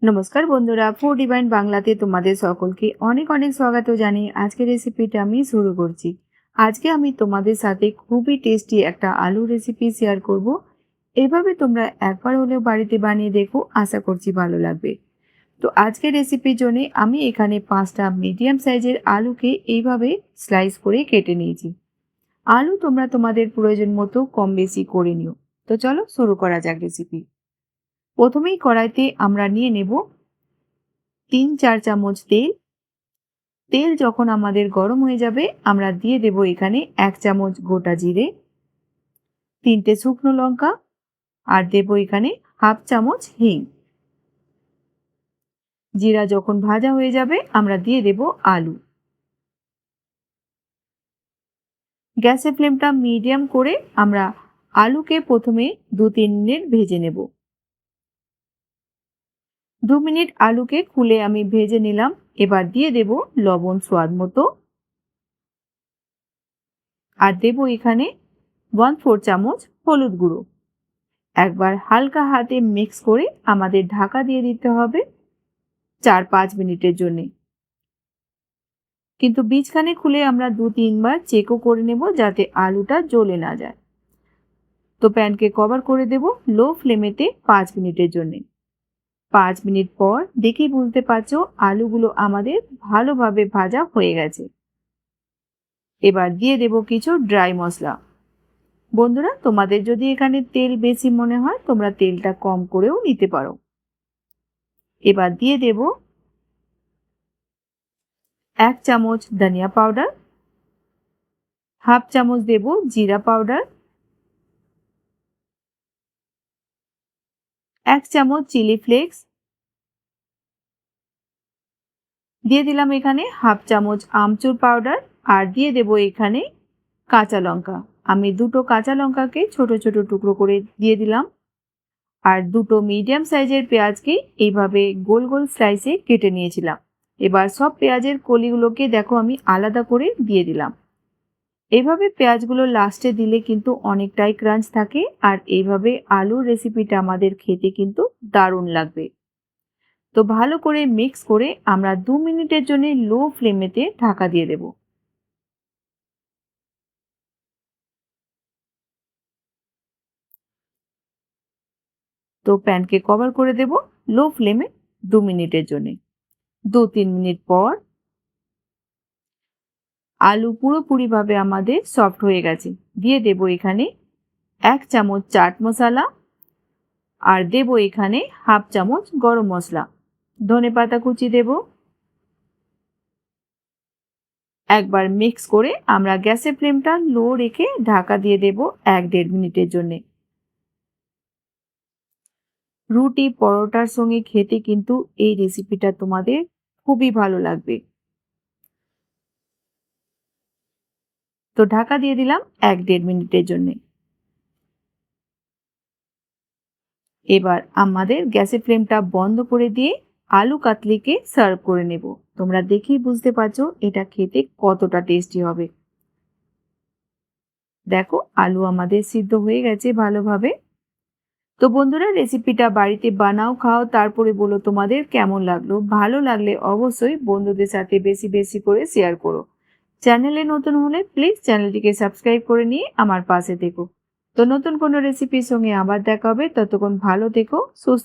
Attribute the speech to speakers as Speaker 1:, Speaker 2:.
Speaker 1: নমস্কার বন্ধুরা, food divine বাংলাতে তোমাদের সকলকে অনেক অনেক স্বাগত জানিয়ে আজকের রেসিপিটা আমি শুরু করছি। আজকে আমি তোমাদের সাথে খুবই টেস্টি একটা আলু রেসিপি শেয়ার করব। এভাবে তোমরা একবার হলেও বাড়িতে বানিয়ে দেখো, আশা করছি ভালো লাগবে। তো আজকের রেসিপির জন্য আমি এখানে 5টা মিডিয়াম সাইজের আলুকে এইভাবে স্লাইস করে কেটে নিয়েছি। আলু তোমরা তোমাদের প্রয়োজন মতো কম বেশি করে নিও। তো চলো শুরু করা যাক রেসিপি। প্রথমেই কড়াইতে আমরা নিয়ে নেব 3-4 চামচ তেল। তেল যখন আমাদের গরম হয়ে যাবে আমরা দিয়ে দেব এখানে 1 চামচ গোটা জিরে, 3টে শুকনো লঙ্কা আর দেব এখানে হাফ চামচ হিং। জিরা যখন ভাজা হয়ে যাবে আমরা দিয়ে দেব আলু। গ্যাসের ফ্লেমটা মিডিয়াম করে আমরা আলুকে প্রথমে 2-3 মিনিট ভেজে নেব। 2 মিনিট আলুকে খুলে আমি ভেজে নিলাম। এবার দিয়ে দেব লবণ স্বাদ মতো আর দেব এখানে 1/4 চামচ হলুদ গুঁড়ো। একবার হালকা হাতে মিক্স করে আমাদের ঢাকা দিয়ে দিতে হবে 4-5 মিনিটের জন্য। কিন্তু বীজখানে খুলে আমরা 2-3 বার চেকও করে নেব যাতে আলুটা জ্বলে না যায়। তো প্যানকে কভার করে দেব লো ফ্লেমেতে 5 মিনিটের জন্য। 5 মিনিট পর দেখেই বুঝতে পারছো আলুগুলো আমাদের ভালোভাবে ভাজা হয়ে গেছে। এবার দিয়ে দেব কিছু ড্রাই মশলা। বন্ধুরা, তোমাদের যদি এখানে তেল বেশি মনে হয় তোমরা তেলটা কম করেও নিতে পারো। এবার দিয়ে দেব 1 চামচ ধনিয়া পাউডার, হাফ চামচ দেব জিরা পাউডার, 1 চামচ চিলি ফ্লেক্স, দিয়ে দিলাম এখানে হাফ চামচ আমচুর পাউডার আর দিয়ে দেব এখানে কাঁচা লঙ্কা। আমি 2টো কাঁচা লঙ্কাকে ছোট ছোট টুকরো করে দিয়ে দিলাম আর 2টো মিডিয়াম সাইজের পেঁয়াজকে এইভাবে গোল গোল স্লাইসে কেটে নিয়েছিলাম। এবার সব পেঁয়াজের কলিগুলোকে দেখো আমি আলাদা করে দিয়ে দিলাম। এইভাবে পেঁয়াজগুলো লাস্টে দিলে কিন্তু অনেকটাই ক্রাঞ্চ থাকে আর এইভাবে আলুর রেসিপিটা আমাদের খেতে কিন্তু দারুণ লাগবে। তো ভালো করে মিক্স করে আমরা 2 মিনিটের জন্য লো ফ্লেমেতে ঢাকা দিয়ে দেব। তো প্যানকে কভার করে দেব লো ফ্লেমে 2 মিনিটের জন্য। 2-3 মিনিট পর আলু পুরোপুরিভাবে আমাদের সফট হয়ে গেছে। দিয়ে দেব এখানে 1 চামচ চাট মশলা আর দেব এখানে হাফ চামচ গরম মশলা, ধনেপাতা কুচি দেব। একবার মিক্স করে আমরা গ্যাসের ফ্লেমটা লো রেখে ঢাকা দিয়ে দেব 1-1.5 মিনিটের জন্য। রুটি পরোটার সঙ্গে খেতে কিন্তু এই রেসিপিটা তোমাদের খুবই ভালো লাগবে। তো ঢাকা দিয়ে দিলাম 1-1.5 মিনিটের জন্য। এবার আমাদের গ্যাসের ফ্লেমটা বন্ধ করে দিয়ে আলু কাতলিকে সার্ভ করে নেব। তোমরা দেখেই বুঝতে পারছো এটা খেতে কতটা টেস্টি হবে। দেখো আলু আমাদের সিদ্ধ হয়ে গেছে ভালোভাবে। তো বন্ধুরা, রেসিপিটা বাড়িতে বানাও, খাও, তারপরে বলো তোমাদের কেমন লাগলো। ভালো লাগলে অবশ্যই বন্ধুদের সাথে বেশি বেশি করে শেয়ার করো। চ্যানেলে নতুন হলে প্লিজ চ্যানেলটিকে সাবস্ক্রাইব করে নিয়ে আমার পাশে থেকো। তো নতুন কোনো রেসিপির সঙ্গে আবার দেখা হবে। ততক্ষণ ভালো থেকো, সুস্থ